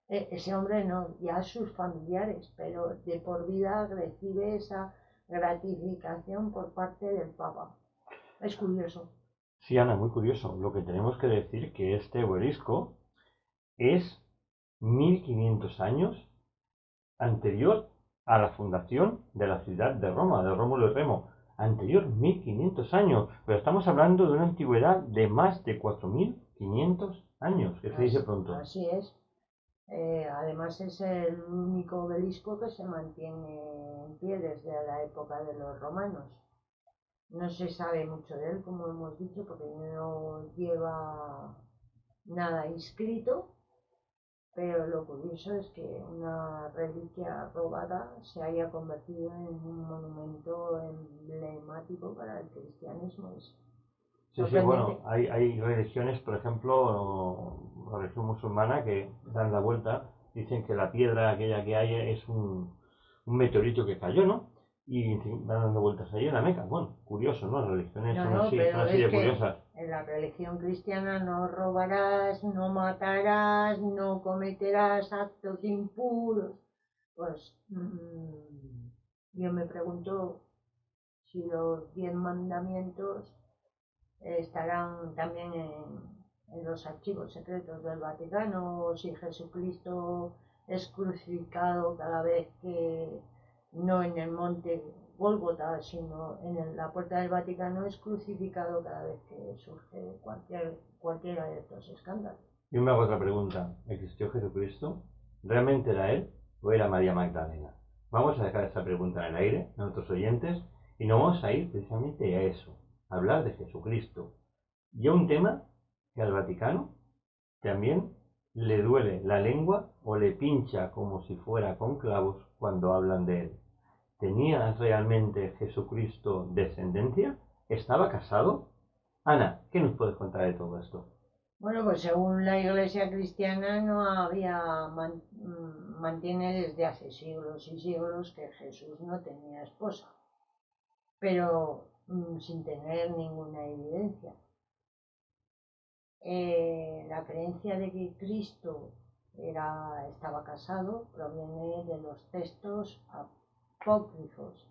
Ese hombre no, ya sus familiares, pero de por vida recibe esa gratificación por parte del Papa. Es curioso. Sí, Ana, muy curioso. Lo que tenemos que decir que este obelisco es 1500 años anterior a la fundación de la ciudad de Roma, de Rómulo y Remo. Anterior 1500 años, pero estamos hablando de una antigüedad de más de 4500 años, que se dice pronto. Así es. Además es el único obelisco que se mantiene en pie desde la época de los romanos. No se sabe mucho de él, como hemos dicho, porque no lleva nada inscrito, pero lo curioso es que una reliquia robada se haya convertido en un monumento emblemático para el cristianismo. Sí, sí, bueno, hay religiones, por ejemplo, la religión musulmana, que dan la vuelta, dicen que la piedra aquella que hay es un meteorito que cayó, ¿no? Y van dando vueltas ahí en la Meca. Bueno, curioso, ¿no? Las religiones son así de curiosas. En la religión cristiana no robarás, no matarás, no cometerás actos impuros. Pues yo me pregunto si los 10 mandamientos estarán también en los archivos secretos del Vaticano, o si Jesucristo es crucificado cada vez que, no en el monte Gólgota, sino en la puerta del Vaticano, es crucificado cada vez que surge cualquiera de estos escándalos. Yo me hago otra pregunta. ¿Existió Jesucristo? ¿Realmente era él o era María Magdalena? Vamos a dejar esa pregunta en el aire a nuestros oyentes y nos vamos a ir precisamente a eso, a hablar de Jesucristo. Y a un tema que al Vaticano también le duele la lengua o le pincha como si fuera con clavos cuando hablan de él. ¿Tenía realmente Jesucristo descendencia? ¿Estaba casado? Ana, ¿qué nos puedes contar de todo esto? Bueno, pues según la Iglesia cristiana no mantiene desde hace siglos y siglos que Jesús no tenía esposa, pero sin tener ninguna evidencia. La creencia de que Cristo estaba casado proviene de los textos apócrifos.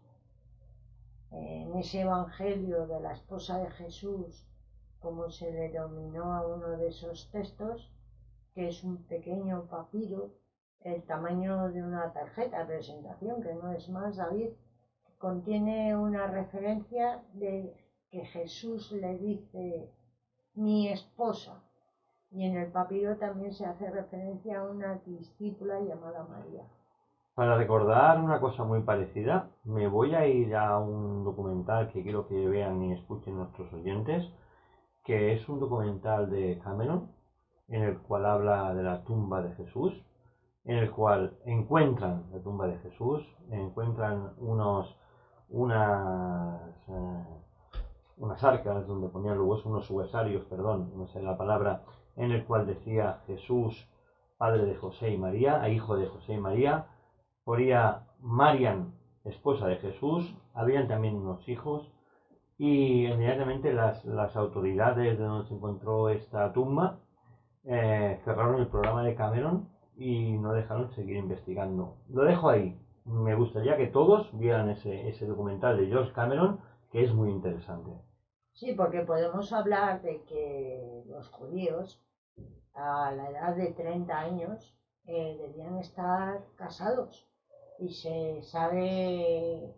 En ese evangelio de la esposa de Jesús, como se le denominó a uno de esos textos, que es un pequeño papiro, el tamaño de una tarjeta de presentación, que no es más, David, contiene una referencia de que Jesús le dice mi esposa, y en el papiro también se hace referencia a una discípula llamada María. Para recordar una cosa muy parecida, me voy a ir a un documental que quiero que vean y escuchen nuestros oyentes, que es un documental de Cameron, en el cual habla de la tumba de Jesús, en el cual encuentran la tumba de Jesús, encuentran unas, unas arcas donde ponían los huesos, unos huesarios, perdón, no sé la palabra, en el cual decía Jesús, padre de José y María, hijo de José y María, ponía Marian, esposa de Jesús, habían también unos hijos, y inmediatamente las autoridades de donde se encontró esta tumba cerraron el programa de Cameron y no dejaron seguir investigando. Lo dejo ahí. Me gustaría que todos vieran ese documental de George Cameron, que es muy interesante. Sí, porque podemos hablar de que los judíos a la edad de 30 años debían estar casados y se sabe,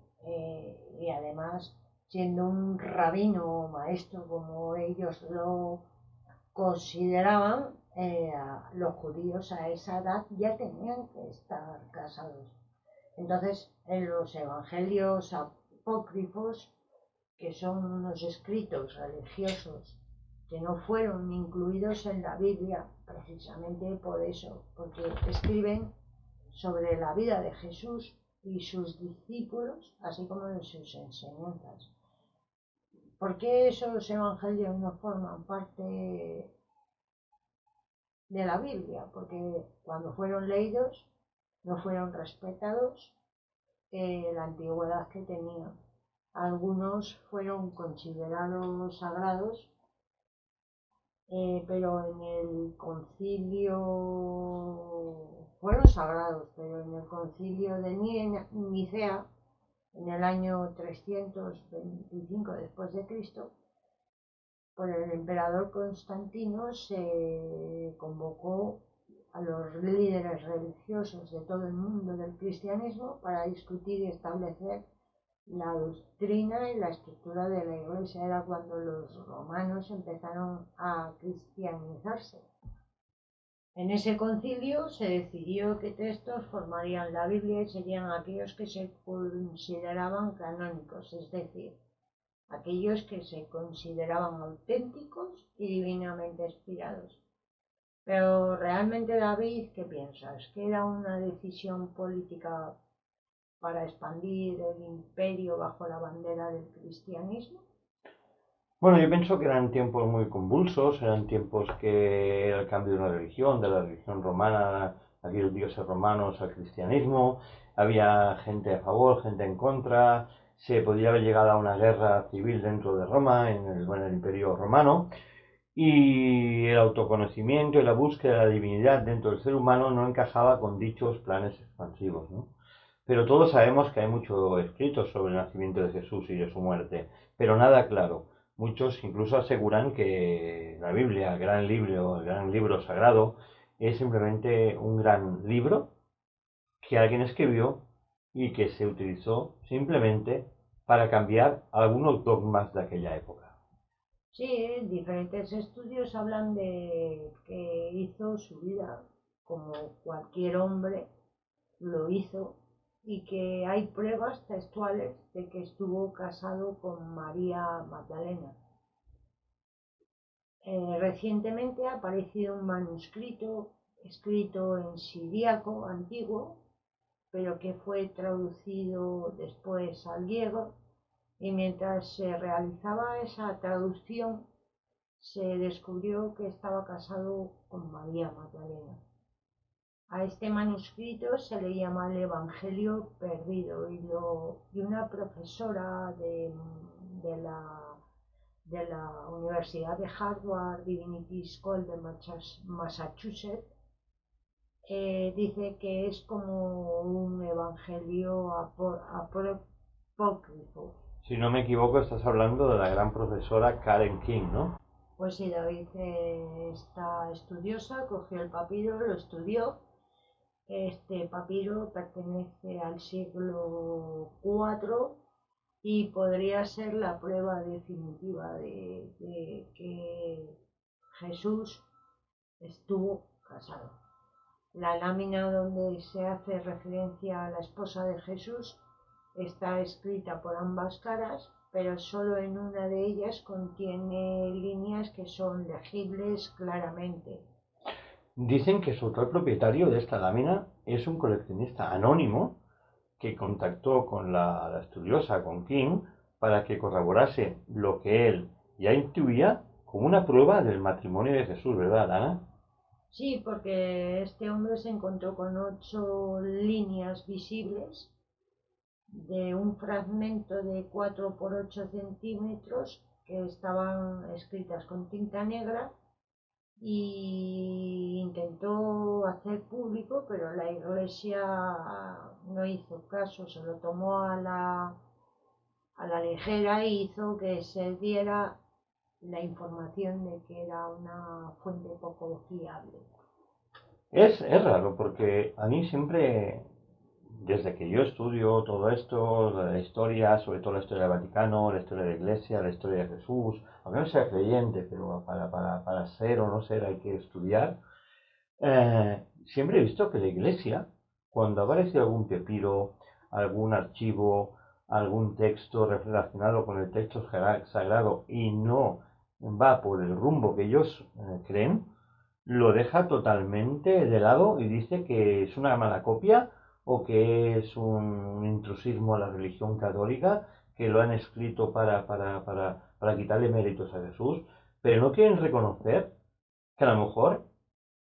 y además siendo un rabino o maestro como ellos lo consideraban, los judíos a esa edad ya tenían que estar casados. Entonces, en los evangelios apócrifos, que son unos escritos religiosos que no fueron incluidos en la Biblia, precisamente por eso, porque escriben sobre la vida de Jesús y sus discípulos, así como de sus enseñanzas. ¿Por qué esos evangelios no forman parte de la Biblia? Porque cuando fueron leídos no fueron respetados, la antigüedad que tenían. Algunos fueron considerados sagrados, pero en el concilio fueron sagrados, pero en el concilio de Nicea, en el año 325 después de Cristo, por el emperador Constantino se convocó a los líderes religiosos de todo el mundo del cristianismo para discutir y establecer la doctrina y la estructura de la iglesia. Era cuando los romanos empezaron a cristianizarse. En ese concilio se decidió qué textos formarían la Biblia y serían aquellos que se consideraban canónicos, es decir, aquellos que se consideraban auténticos y divinamente inspirados. Pero realmente, David, ¿qué piensas? ¿Que era una decisión política para expandir el imperio bajo la bandera del cristianismo? Bueno, yo pienso que eran tiempos muy convulsos, eran tiempos que era el cambio de una religión, de la religión romana, aquellos dioses romanos al cristianismo, había gente a favor, gente en contra, se podía haber llegado a una guerra civil dentro de Roma, en el Imperio Romano, y el autoconocimiento y la búsqueda de la divinidad dentro del ser humano no encajaba con dichos planes expansivos, ¿no? Pero todos sabemos que hay mucho escrito sobre el nacimiento de Jesús y de su muerte, pero nada claro. Muchos incluso aseguran que la Biblia, el gran libro sagrado, es simplemente un gran libro que alguien escribió y que se utilizó simplemente para cambiar algunos dogmas de aquella época. Sí, diferentes estudios hablan de que hizo su vida como cualquier hombre lo hizo y que hay pruebas textuales de que estuvo casado con María Magdalena. Recientemente ha aparecido un manuscrito escrito en siríaco antiguo, pero que fue traducido después al griego, y mientras se realizaba esa traducción se descubrió que estaba casado con María Magdalena. A este manuscrito se le llama el Evangelio Perdido, y una profesora de la Universidad de Harvard Divinity School de Massachusetts dice que es como un evangelio apócrifo. Si no me equivoco, estás hablando de la gran profesora Karen King, ¿no? Pues sí, David, esta estudiosa cogió el papiro, lo estudió. Este papiro pertenece al siglo IV y podría ser la prueba definitiva de que Jesús estuvo casado. La lámina donde se hace referencia a la esposa de Jesús está escrita por ambas caras, pero solo en una de ellas contiene líneas que son legibles claramente. Dicen que su autor propietario de esta lámina es un coleccionista anónimo que contactó con la estudiosa, con King, para que corroborase lo que él ya intuía como una prueba del matrimonio de Jesús, ¿verdad, Ana? Sí, porque este hombre se encontró con 8 líneas visibles de un fragmento de 4 por 8 centímetros que estaban escritas con tinta negra y intentó hacer público, pero la iglesia no hizo caso, se lo tomó a la ligera y hizo que se diera la información de que era una fuente poco fiable. Es raro porque a mí siempre, desde que yo estudio todo esto, la historia, sobre todo la historia del Vaticano, la historia de la Iglesia, la historia de Jesús, aunque no sea creyente, pero para ser o no ser hay que estudiar, siempre he visto que la Iglesia, cuando aparece algún pepiro, algún archivo, algún texto relacionado con el texto sagrado y no va por el rumbo que ellos creen, lo deja totalmente de lado y dice que es una mala copia o que es un intrusismo a la religión católica, que lo han escrito para quitarle méritos a Jesús, pero no quieren reconocer que a lo mejor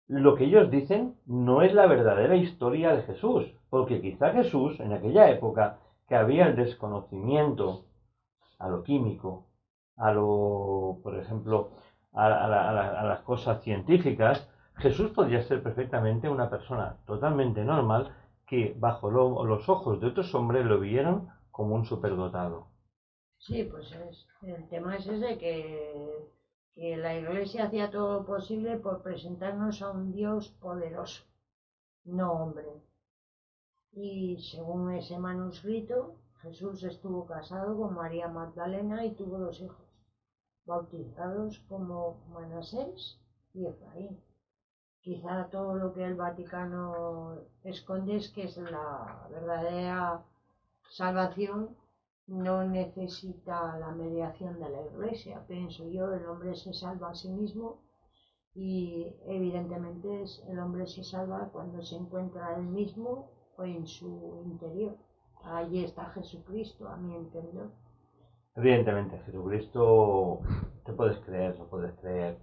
lo que ellos dicen no es la verdadera historia de Jesús, porque quizá Jesús, en aquella época que había el desconocimiento a lo químico, por ejemplo, a las cosas científicas, Jesús podría ser perfectamente una persona totalmente normal que bajo los ojos de otros hombres lo vieron como un superdotado. Sí, pues el tema es ese que la iglesia hacía todo lo posible por presentarnos a un Dios poderoso, no hombre. Y según ese manuscrito, Jesús estuvo casado con María Magdalena y tuvo 2 hijos, bautizados como Manasés y Efraín. Quizá todo lo que el Vaticano esconde es que es la verdadera salvación no necesita la mediación de la iglesia, pienso yo, el hombre se salva a sí mismo y evidentemente el hombre se salva cuando se encuentra él mismo o en su interior. Allí está Jesucristo, a mi entender. Evidentemente, Jesucristo te puedes creer, no puedes creer,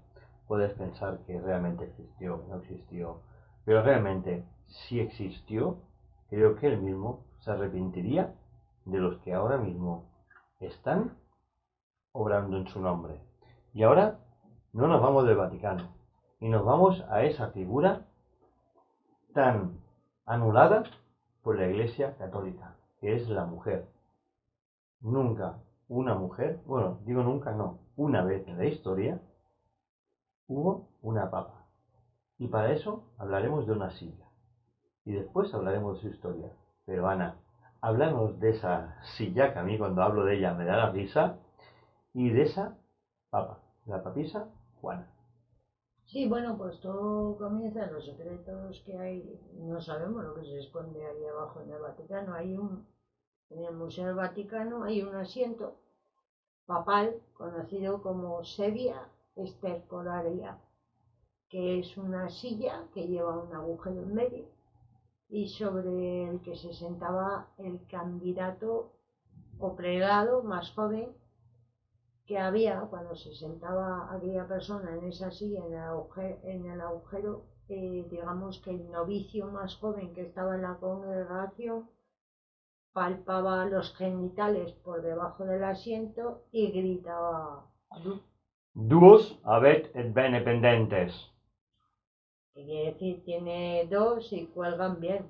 puedes pensar que realmente existió, que no existió, pero realmente si existió, creo que él mismo se arrepentiría de los que ahora mismo están obrando en su nombre. Y ahora no nos vamos del Vaticano y nos vamos a esa figura tan anulada por la Iglesia Católica, que es la mujer. Nunca una mujer, bueno, digo nunca, no, una vez en la historia hubo una papa. Y para eso hablaremos de una silla. Y después hablaremos de su historia. Pero Ana, háblanos de esa silla que a mí cuando hablo de ella me da la risa y de esa papa, la papisa Juana. Sí, bueno, pues todo comienza en los secretos que hay, no sabemos lo que se esconde ahí abajo en el Vaticano. En el Museo del Vaticano hay un asiento papal conocido como sedia estercoraria, que es una silla que lleva un agujero en medio y sobre el que se sentaba el candidato o prelado más joven que había cuando se sentaba aquella persona en esa silla en el agujero, digamos que el novicio más joven que estaba en la congregación palpaba los genitales por debajo del asiento y gritaba Duos habet et bene pendentes. que quiere decir tiene dos y cuelgan bien.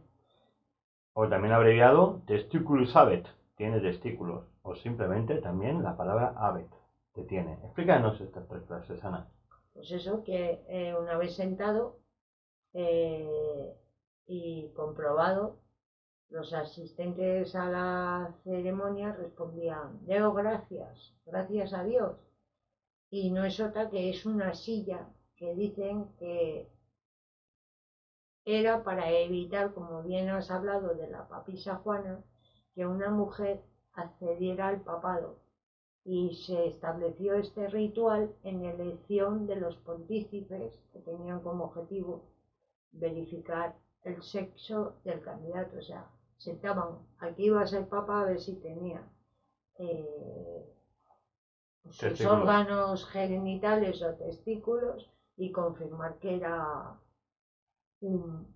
O también abreviado testiculus habet, tiene testículos. O simplemente también la palabra habet, que tiene. Explícanos estas tres frases, Ana. Pues eso, que una vez sentado eh, y comprobado, los asistentes a la ceremonia respondían, debo gracias, gracias a Dios. Y no es otra que es una silla que dicen que era para evitar, como bien has hablado de la papisa Juana, que una mujer accediera al papado, y se estableció este ritual en elección de los pontífices, que tenían como objetivo verificar el sexo del candidato. O sea, sentaban al que iba a ser papa a ver si tenía eh, sus órganos genitales o testículos, y confirmar que era un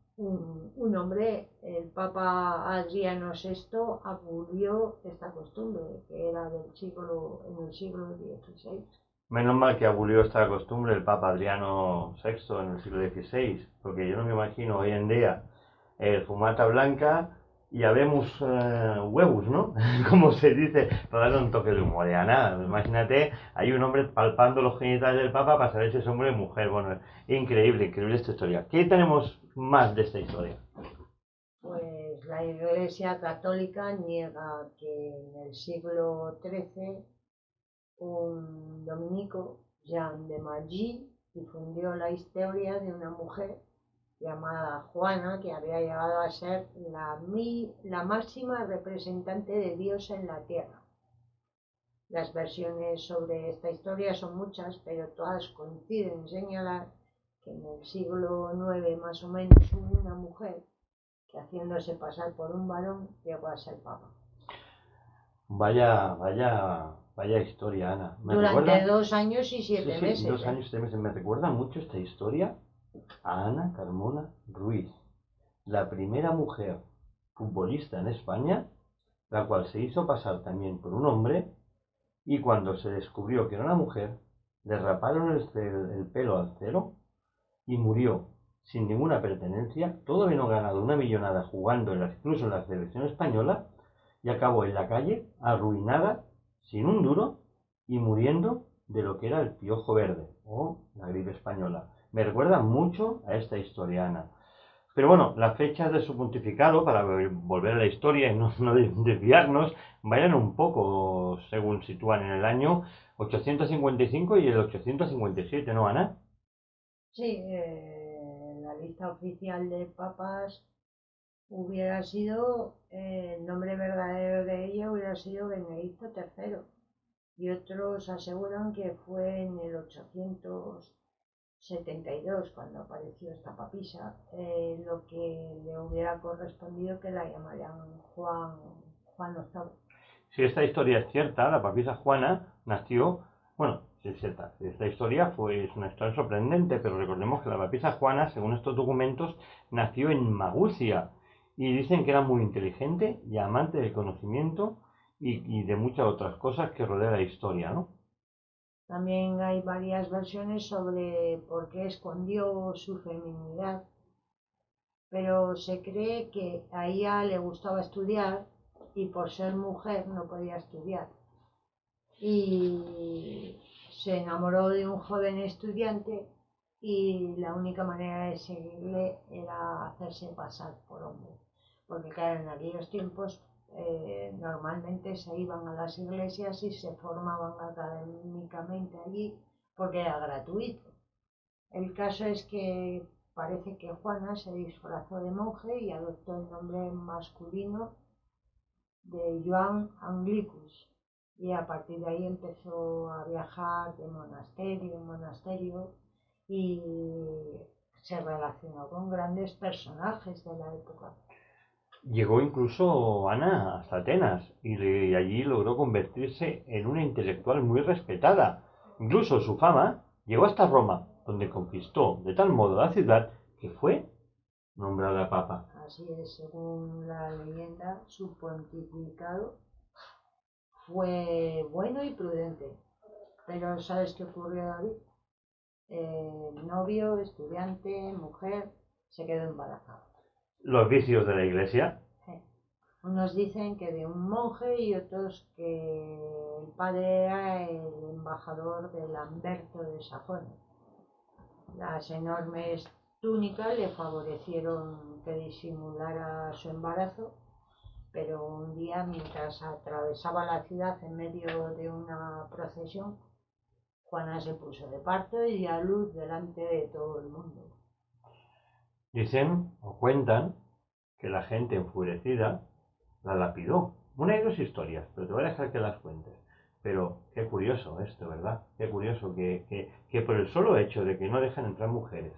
hombre. El Papa Adriano VI abolió esta costumbre, que era en el siglo XVI. Menos mal que abolió esta costumbre el Papa Adriano VI en el siglo XVI, porque yo no me imagino hoy en día fumata blanca y habemos huevos, ¿no? Como se dice, para darle un toque de humor. Ya nada, imagínate, hay un hombre palpando los genitales del Papa para saber si es hombre o mujer. Bueno, increíble, increíble esta historia. ¿Qué tenemos más de esta historia? Pues la Iglesia Católica niega que en el siglo XIII un dominico, Jean de Magie, difundió la historia de una mujer llamada Juana, que había llegado a ser la máxima representante de Dios en la tierra. Las versiones sobre esta historia son muchas, pero todas coinciden en señalar que en el siglo IX más o menos hubo una mujer que, haciéndose pasar por un varón, llegó a ser papa. Vaya historia, Ana. Durante 2 años y 7 meses. 2 años y 7 meses. Me recuerda mucho esta historia a Ana Carmona Ruiz, la primera mujer futbolista en España, la cual se hizo pasar también por un hombre, y cuando se descubrió que era una mujer, le raparon el pelo al cero y murió sin ninguna pertenencia, todo habiendo ganado una millonada jugando incluso en la selección española, y acabó en la calle, arruinada, sin un duro, y muriendo de lo que era el piojo verde o la gripe española. Me recuerda mucho a esta historia, Ana. Pero bueno, las fechas de su pontificado, para volver a la historia y no desviarnos, vayan un poco según sitúan en el año 855 y el 857, ¿no, Ana? Sí, la lista oficial de papas hubiera sido, el nombre verdadero de ella hubiera sido Benedicto III, y otros aseguran que fue en el 872 cuando apareció esta papisa, lo que le hubiera correspondido que la llamarían Juan VIII. Si esta historia es cierta, la papisa Juana nació, bueno, si es cierta, esta historia es una historia sorprendente, pero recordemos que la papisa Juana, según estos documentos, nació en Maguncia, y dicen que era muy inteligente y amante del conocimiento y de muchas otras cosas que rodea la historia, ¿no? También hay varias versiones sobre por qué escondió su feminidad, pero se cree que a ella le gustaba estudiar y por ser mujer no podía estudiar. Y se enamoró de un joven estudiante, y la única manera de seguirle era hacerse pasar por hombre. Porque claro, en aquellos tiempos normalmente se iban a las iglesias y se formaban académicamente allí porque era gratuito. El caso es que parece que Juana se disfrazó de monje y adoptó el nombre masculino de Joan Anglicus, y a partir de ahí empezó a viajar de monasterio en monasterio y se relacionó con grandes personajes de la época. Llegó incluso Ana hasta Atenas y allí logró convertirse en una intelectual muy respetada. Incluso su fama llegó hasta Roma, donde conquistó de tal modo la ciudad que fue nombrada papa. Así es, según la leyenda, su pontificado fue bueno y prudente. Pero ¿sabes qué ocurrió, David? Novio, estudiante, mujer, se quedó embarazada. Los vicios de la iglesia. Unos dicen que de un monje y otros que el padre era el embajador de Lamberto de Sajonia. Las enormes túnicas le favorecieron que disimulara su embarazo, pero un día, mientras atravesaba la ciudad en medio de una procesión, Juana se puso de parto y dio a luz delante de todo el mundo. Dicen o cuentan que la gente enfurecida la lapidó. Una de dos historias, pero te voy a dejar que las cuentes. Pero qué curioso esto, ¿verdad? Qué curioso que por el solo hecho de que no dejan entrar mujeres,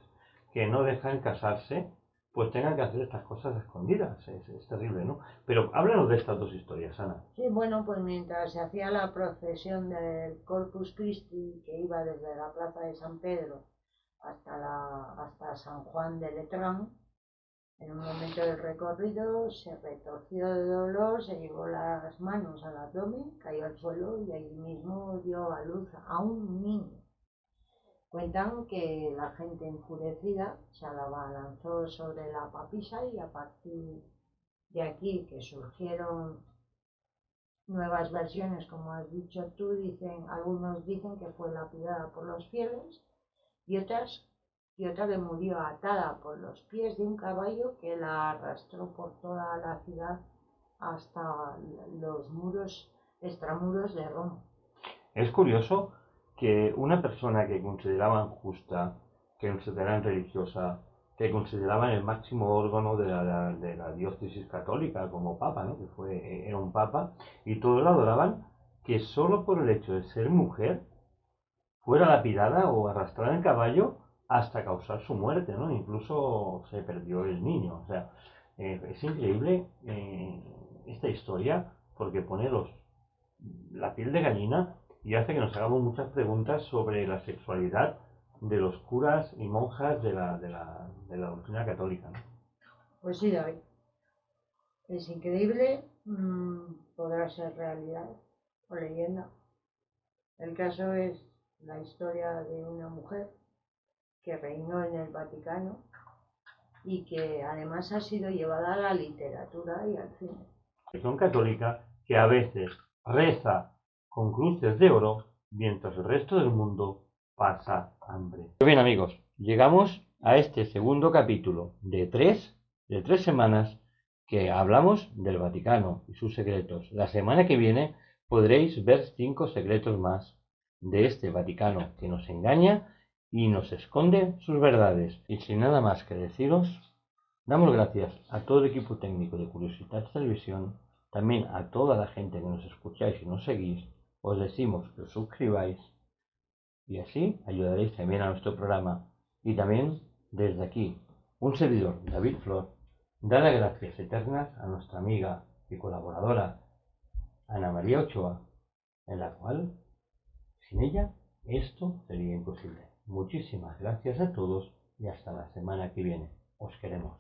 que no dejan casarse, pues tengan que hacer estas cosas escondidas. Es terrible, ¿no? Pero háblanos de estas dos historias, Ana. Sí, bueno, pues mientras se hacía la procesión del Corpus Christi, que iba desde la plaza de San Pedro hasta San Juan de Letrán, en un momento del recorrido se retorció de dolor, se llevó las manos al abdomen, cayó al suelo y allí mismo dio a luz a un niño. Cuentan que la gente enfurecida se abalanzó sobre la papisa y a partir de aquí que surgieron nuevas versiones, como has dicho tú, algunos dicen que fue lapidada por los fieles y otra que murió atada por los pies de un caballo que la arrastró por toda la ciudad hasta los extramuros de Roma. Es curioso que una persona que consideraban justa, que consideraban religiosa, que consideraban el máximo órgano de la diócesis católica como papa, ¿no? Era un papa, y todos lo adoraban, que solo por el hecho de ser mujer fuera lapidada o arrastrada en caballo hasta causar su muerte, ¿no? Incluso se perdió el niño. O sea, es increíble esta historia porque pone la piel de gallina y hace que nos hagamos muchas preguntas sobre la sexualidad de los curas y monjas de la doctrina católica, ¿no? Pues sí, David, es increíble, podrá ser realidad o leyenda. El caso es la historia de una mujer que reinó en el Vaticano y que además ha sido llevada a la literatura y al cine. La religión católica que a veces reza con cruces de oro mientras el resto del mundo pasa hambre. Bien, amigos, llegamos a este segundo capítulo de tres semanas que hablamos del Vaticano y sus secretos. La semana que viene podréis ver 5 secretos más de este Vaticano que nos engaña y nos esconde sus verdades. Y sin nada más que deciros, damos gracias a todo el equipo técnico de Curiositats Televisión, también a toda la gente que nos escucháis y nos seguís. Os decimos que os suscribáis y así ayudaréis también a nuestro programa. Y también desde aquí, un servidor, David Flor, da las gracias eternas a nuestra amiga y colaboradora Ana María Ochoa, en la cual, sin ella, esto sería imposible. Muchísimas gracias a todos y hasta la semana que viene. Os queremos.